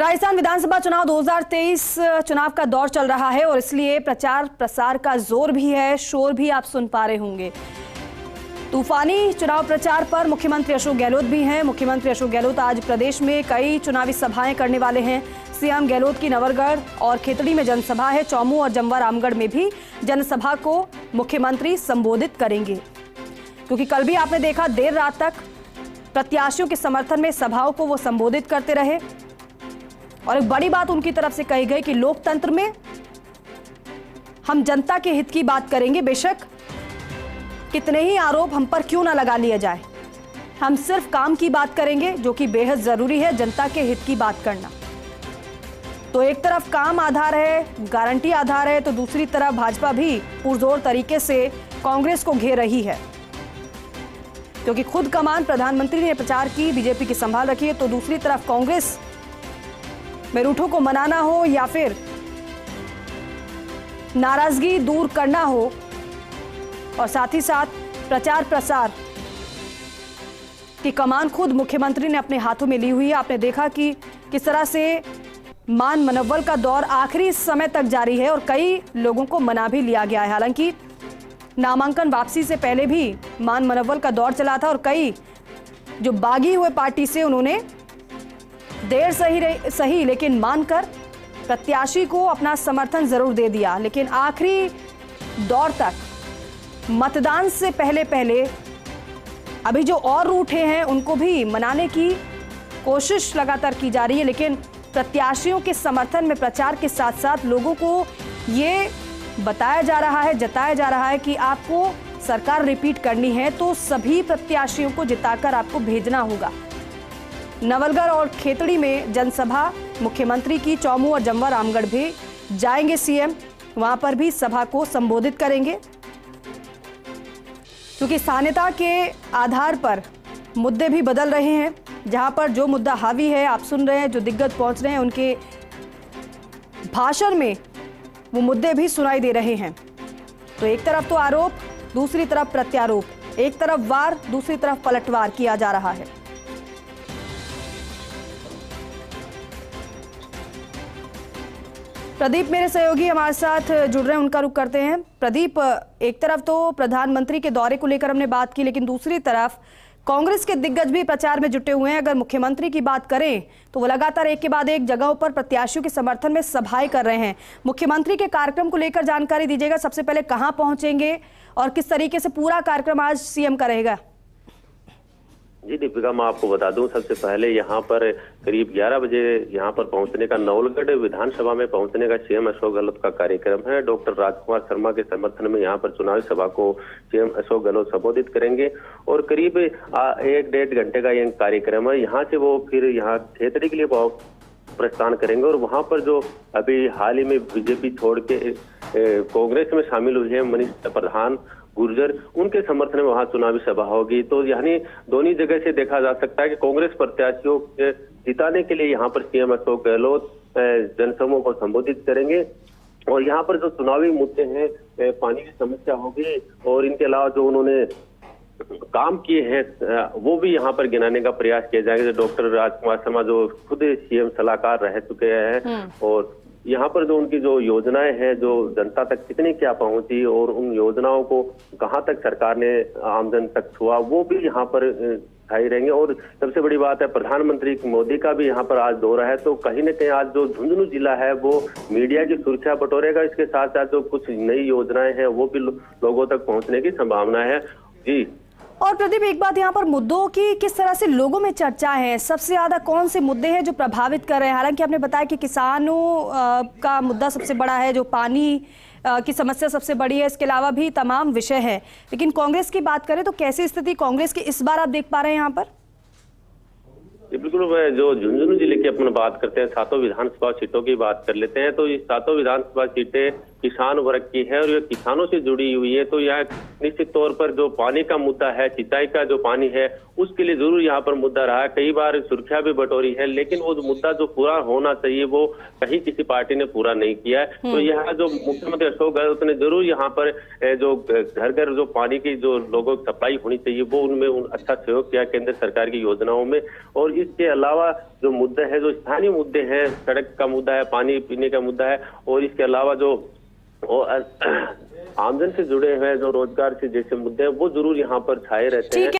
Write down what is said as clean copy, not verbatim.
राजस्थान विधानसभा चुनाव 2023 चुनाव का दौर चल रहा है और इसलिए प्रचार प्रसार का जोर भी है, शोर भी आप सुन पा रहे होंगे। तूफानी चुनाव प्रचार पर मुख्यमंत्री अशोक गहलोत भी हैं। मुख्यमंत्री अशोक गहलोत आज प्रदेश में कई चुनावी सभाएं करने वाले हैं। सीएम गहलोत की नवलगढ़ और खेतड़ी में जनसभा है। चौमू और जमवा रामगढ़ में भी जनसभा को मुख्यमंत्री संबोधित करेंगे, क्योंकि कल भी आपने देखा देर रात तक प्रत्याशियों के समर्थन में सभाओं को वो संबोधित करते रहे और एक बड़ी बात उनकी तरफ से कही गई कि लोकतंत्र में हम जनता के हित की बात करेंगे, बेशक कितने ही आरोप हम पर क्यों ना लगा लिया जाए, हम सिर्फ काम की बात करेंगे, जो कि बेहद जरूरी है, जनता के हित की बात करना। तो एक तरफ काम आधार है, गारंटी आधार है, तो दूसरी तरफ भाजपा भी पुरजोर तरीके से कांग्रेस को घेर रही है, क्योंकि खुद कमान प्रधानमंत्री ने प्रचार की, बीजेपी की संभाल रखी है। तो दूसरी तरफ कांग्रेस में रूठों को मनाना हो या फिर नाराजगी दूर करना हो, और साथ ही साथ प्रचार प्रसार की कमान खुद मुख्यमंत्री ने अपने हाथों में ली हुई है। आपने देखा कि किस तरह से मान मनव्वल का दौर आखिरी समय तक जारी है और कई लोगों को मना भी लिया गया है। हालांकि नामांकन वापसी से पहले भी मान मनव्वल का दौर चला था और कई जो बागी हुए पार्टी से उन्होंने देर सही लेकिन मानकर प्रत्याशी को अपना समर्थन जरूर दे दिया, लेकिन आखिरी दौर तक मतदान से पहले अभी जो और रूठे हैं उनको भी मनाने की कोशिश लगातार की जा रही है। लेकिन प्रत्याशियों के समर्थन में प्रचार के साथ साथ लोगों को ये बताया जा रहा है, जताया जा रहा है कि आपको सरकार रिपीट करनी है तो सभी प्रत्याशियों को जिताकर आपको भेजना होगा। नवलगढ़ और खेतड़ी में जनसभा मुख्यमंत्री की, चौमू और जमवा रामगढ़ भी जाएंगे सीएम, वहां पर भी सभा को संबोधित करेंगे, क्योंकि स्थानीयता के आधार पर मुद्दे भी बदल रहे हैं। जहां पर जो मुद्दा हावी है, आप सुन रहे हैं, जो दिग्गज पहुंच रहे हैं, उनके भाषण में वो मुद्दे भी सुनाई दे रहे हैं। तो एक तरफ तो आरोप, दूसरी तरफ प्रत्यारोप, एक तरफ वार, दूसरी तरफ पलटवार किया जा रहा है। प्रदीप मेरे सहयोगी हमारे साथ जुड़ रहे हैं, उनका रुख करते हैं। प्रदीप, एक तरफ तो प्रधानमंत्री के दौरे को लेकर हमने बात की, लेकिन दूसरी तरफ कांग्रेस के दिग्गज भी प्रचार में जुटे हुए हैं। अगर मुख्यमंत्री की बात करें तो वो लगातार एक के बाद एक जगहों पर प्रत्याशियों के समर्थन में सभाएं कर रहे हैं। मुख्यमंत्री के कार्यक्रम को लेकर जानकारी दीजिएगा। सबसे पहले कहां पहुंचेंगे और किस तरीके से पूरा कार्यक्रम आज सीएम का रहेगा? जी दीपिका, मैं आपको बता दूं, सबसे पहले यहाँ पर करीब 11 बजे यहाँ पर पहुंचने का, नवलगढ़ विधानसभा में पहुंचने का सीएम अशोक गहलोत का कार्यक्रम है। डॉक्टर राजकुमार शर्मा के समर्थन में यहाँ पर चुनावी सभा को सीएम अशोक गहलोत संबोधित करेंगे और करीब 1-1.5 घंटे का यह कार्यक्रम है। यहाँ से वो फिर यहाँ खेतड़ी के लिए प्रस्थान करेंगे और वहां पर जो अभी हाल ही में बीजेपी छोड़ के कांग्रेस में शामिल हुए हैं मनीष प्रधान गुर्जर, उनके समर्थन में वहां चुनावी सभा होगी। तो यानी दोनों जगह से देखा जा सकता है कि कांग्रेस प्रत्याशियों के जिताने के लिए यहाँ पर सीएम अशोक गहलोत जनसमूह को संबोधित करेंगे और यहाँ पर जो चुनावी मुद्दे हैं, पानी की समस्या होगी और इनके अलावा जो उन्होंने काम किए हैं वो भी यहाँ पर गिनाने का प्रयास किया जाएगा। डॉक्टर राजकुमार शर्मा जो खुद सीएम सलाहकार रह चुके हैं और यहाँ पर जो उनकी जो योजनाएं हैं, जो जनता तक कितनी क्या पहुंची और उन योजनाओं को कहाँ तक सरकार ने आमजन तक छुआ, वो भी यहाँ पर दिखाई रहेंगे। और सबसे बड़ी बात है, प्रधानमंत्री मोदी का भी यहाँ पर आज दौरा है, तो कहीं न कहीं आज जो झुंझुनू जिला है वो मीडिया की सुर्खियां बटोरेगा। इसके साथ साथ जो कुछ नई योजनाएं हैं वो भी लोगों तक पहुंचने की संभावना है। जी, और प्रदीप, एक बात, यहाँ पर मुद्दों की किस तरह से लोगों में चर्चा है? सबसे ज्यादा कौन से मुद्दे हैं जो प्रभावित कर रहे हैं? हालांकि आपने बताया कि किसानों का मुद्दा सबसे बड़ा है, जो पानी की समस्या सबसे बड़ी है, इसके अलावा भी तमाम विषय हैं। लेकिन कांग्रेस की बात करें तो कैसी स्थिति कांग्रेस की इस बार आप देख पा रहे हैं यहाँ पर? बिल्कुल, जो झुंझुनू जिले की अपन बात करते हैं, 7 विधानसभा सीटों की बात कर लेते हैं, तो ये 7 विधानसभा सीटें किसान वर्ग की है और ये किसानों से जुड़ी हुई है। तो यह निश्चित तौर पर जो पानी का मुद्दा है, सिंचाई का जो पानी है, उसके लिए जरूर यहाँ पर मुद्दा रहा है। कई बार सुर्खियां भी बटोरी है, लेकिन वो जो मुद्दा जो पूरा होना चाहिए वो कहीं किसी पार्टी ने पूरा नहीं किया है। तो यहाँ जो मुख्यमंत्री अशोक गहलोत ने जरूर यहाँ पर जो घर घर जो पानी की जो लोगों को सप्लाई होनी चाहिए वो उनमें अच्छा सहयोग किया केंद्र सरकार की योजनाओं में। और इसके अलावा जो मुद्दे है, जो स्थानीय मुद्दे हैं, सड़क का मुद्दा है, पानी पीने का मुद्दा है, और इसके अलावा जो आमदन से जुड़े हुए जो रोजगार से जैसे मुद्दे हैं वो जरूर यहाँ पर छाए रहते हैं।